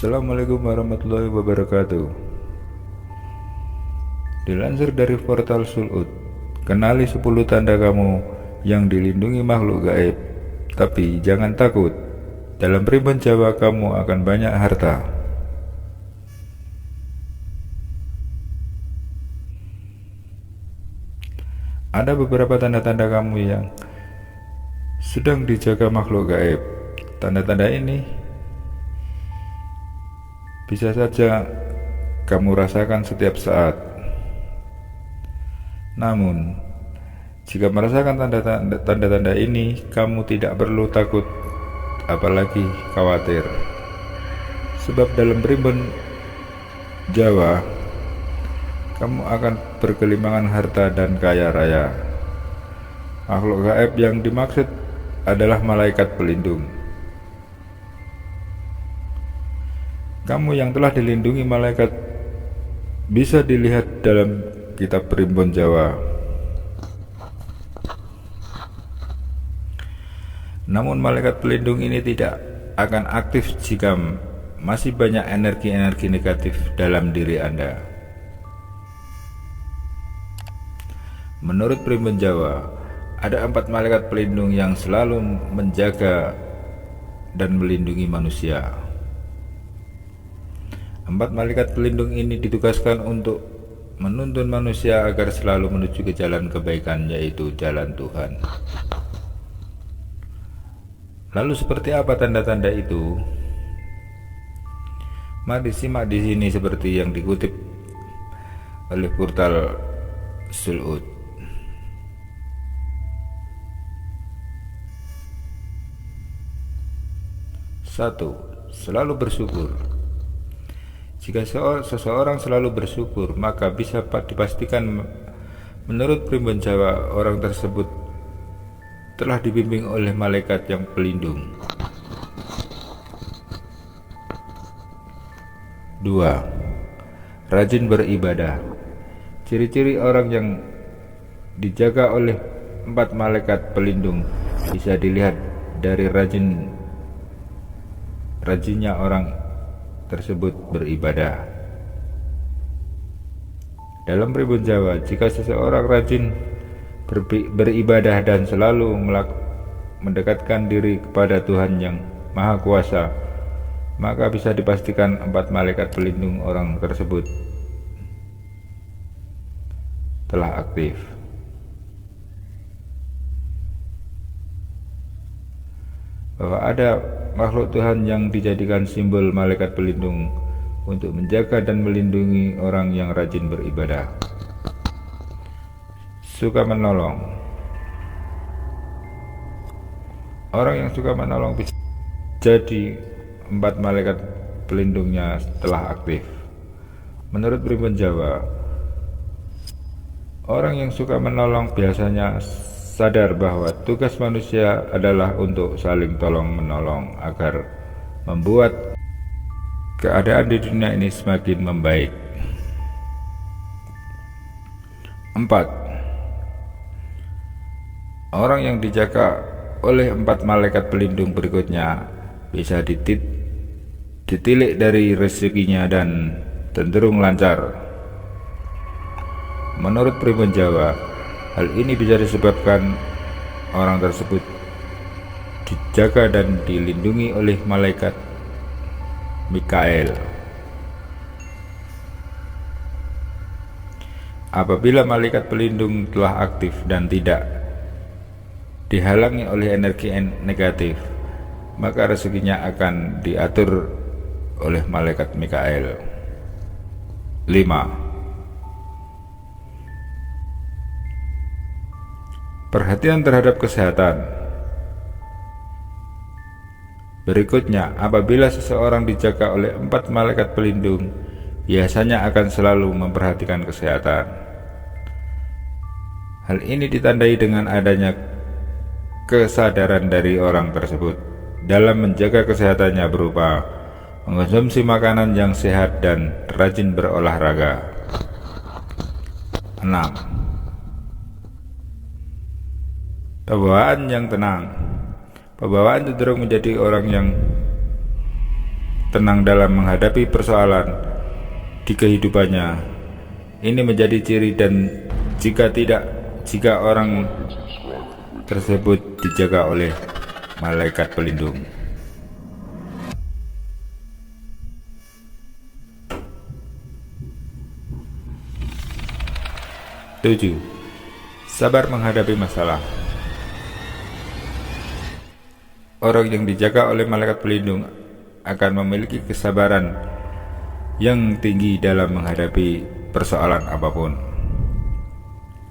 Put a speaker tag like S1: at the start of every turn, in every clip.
S1: Assalamualaikum warahmatullahi wabarakatuh. Dilansir dari portal Sulud, kenali 10 tanda kamu yang dilindungi makhluk gaib. Tapi jangan takut, dalam primbon Jawa kamu akan banyak harta. Ada beberapa tanda-tanda kamu yang sedang dijaga makhluk gaib. Tanda-tanda ini bisa saja kamu rasakan setiap saat. Namun, jika merasakan tanda-tanda ini, kamu tidak perlu takut, apalagi khawatir. Sebab dalam primbon Jawa, kamu akan berkelimangan harta dan kaya raya. Makhluk gaib yang dimaksud adalah malaikat pelindung. Kamu yang telah dilindungi malaikat bisa dilihat dalam kitab primbon Jawa. Namun malaikat pelindung ini tidak akan aktif jika masih banyak energi-energi negatif dalam diri Anda. Menurut primbon Jawa, ada 4 malaikat pelindung yang selalu menjaga dan melindungi manusia. 4 malaikat pelindung ini ditugaskan untuk menuntun manusia agar selalu menuju ke jalan kebaikan, yaitu jalan Tuhan. Lalu seperti apa tanda-tanda itu? Mari simak di sini seperti yang dikutip oleh portal Sulud. 1. Selalu bersyukur. Jika seseorang selalu bersyukur, maka bisa dipastikan menurut primbon Jawa orang tersebut telah dibimbing oleh malaikat yang pelindung. 2. Rajin beribadah. Ciri-ciri orang yang dijaga oleh 4 malaikat pelindung bisa dilihat dari rajinnya orang tersebut beribadah. Dalam primbon Jawa, jika seseorang rajin beribadah dan selalu mendekatkan diri kepada Tuhan yang Maha Kuasa, maka bisa dipastikan 4 malaikat pelindung orang tersebut telah aktif. Bahwa ada makhluk Tuhan yang dijadikan simbol malaikat pelindung untuk menjaga dan melindungi orang yang rajin beribadah. Suka menolong. Orang yang suka menolong bisa jadi 4 malaikat pelindungnya telah aktif. Menurut primbon Jawa, orang yang suka menolong biasanya sadar bahwa tugas manusia adalah untuk saling tolong-menolong agar membuat keadaan di dunia ini semakin membaik. 4. Orang yang dijaga oleh 4 malaikat pelindung berikutnya bisa ditilik dari rezekinya dan cenderung lancar. Menurut primbon Jawa, hal ini bisa disebabkan orang tersebut dijaga dan dilindungi oleh malaikat Mikael. Apabila malaikat pelindung telah aktif dan tidak dihalangi oleh energi negatif, maka rezekinya akan diatur oleh malaikat Mikael. 5. Perhatian terhadap kesehatan. Berikutnya, apabila seseorang dijaga oleh 4 malaikat pelindung, biasanya akan selalu memperhatikan kesehatan. Hal ini ditandai dengan adanya kesadaran dari orang tersebut dalam menjaga kesehatannya berupa mengkonsumsi makanan yang sehat dan rajin berolahraga. 6. Pembawaan yang tenang. Pembawaan cenderung menjadi orang yang tenang dalam menghadapi persoalan di kehidupannya. Ini menjadi ciri, dan jika orang tersebut dijaga oleh malaikat pelindung. 7. Sabar menghadapi masalah. Orang yang dijaga oleh malaikat pelindung akan memiliki kesabaran yang tinggi dalam menghadapi persoalan apapun.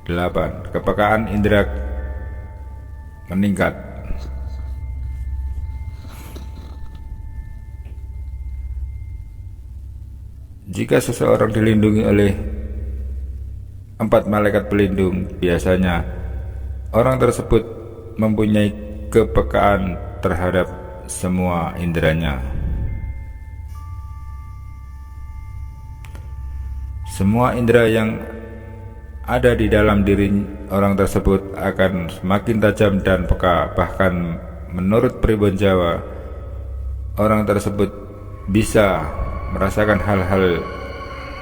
S1: 8. Kepekaan indera meningkat. Jika seseorang dilindungi oleh 4 malaikat pelindung, biasanya orang tersebut mempunyai kepekaan terhadap semua inderanya. Semua indera yang ada di dalam diri orang tersebut akan semakin tajam dan peka. Bahkan menurut pribon Jawa, orang tersebut bisa merasakan hal-hal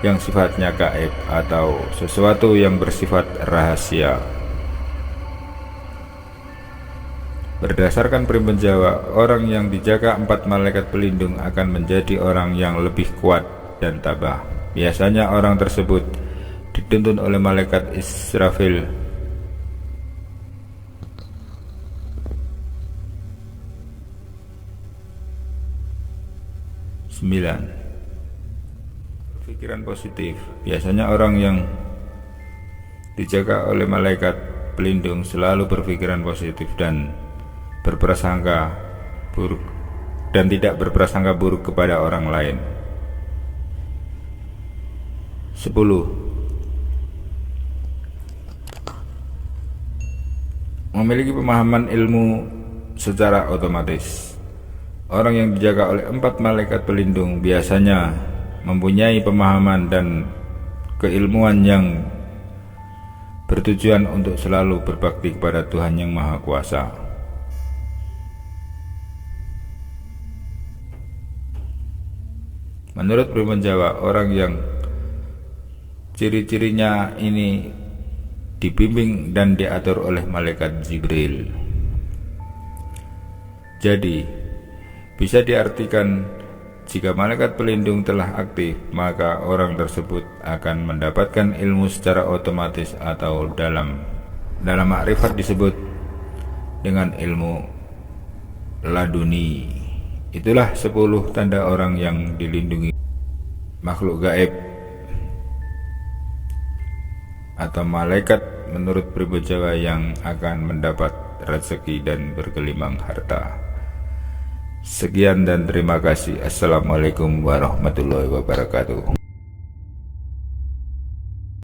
S1: yang sifatnya gaib atau sesuatu yang bersifat rahasia. Berdasarkan pribon Jawa, orang yang dijaga 4 malaikat pelindung akan menjadi orang yang lebih kuat dan tabah. Biasanya orang tersebut dituntun oleh malaikat Israfil Pikiran positif. Biasanya orang yang dijaga oleh malaikat pelindung selalu berpikiran positif dan berprasangka buruk, dan tidak berprasangka buruk kepada orang lain. 10. Memiliki pemahaman ilmu secara otomatis. Orang yang dijaga oleh 4 malaikat pelindung biasanya mempunyai pemahaman dan keilmuan yang bertujuan untuk selalu berbakti kepada Tuhan Yang Maha Kuasa. Menurut pribon Jawa, orang yang ciri-cirinya ini dibimbing dan diatur oleh malaikat Jibril. Jadi, bisa diartikan jika malaikat pelindung telah aktif, maka orang tersebut akan mendapatkan ilmu secara otomatis, atau dalam makrifat disebut dengan ilmu laduni. Itulah 10 tanda orang yang dilindungi makhluk gaib atau malaikat menurut pribon Jawa yang akan mendapat rezeki dan bergelimang harta. Sekian dan terima kasih. Assalamualaikum warahmatullahi wabarakatuh.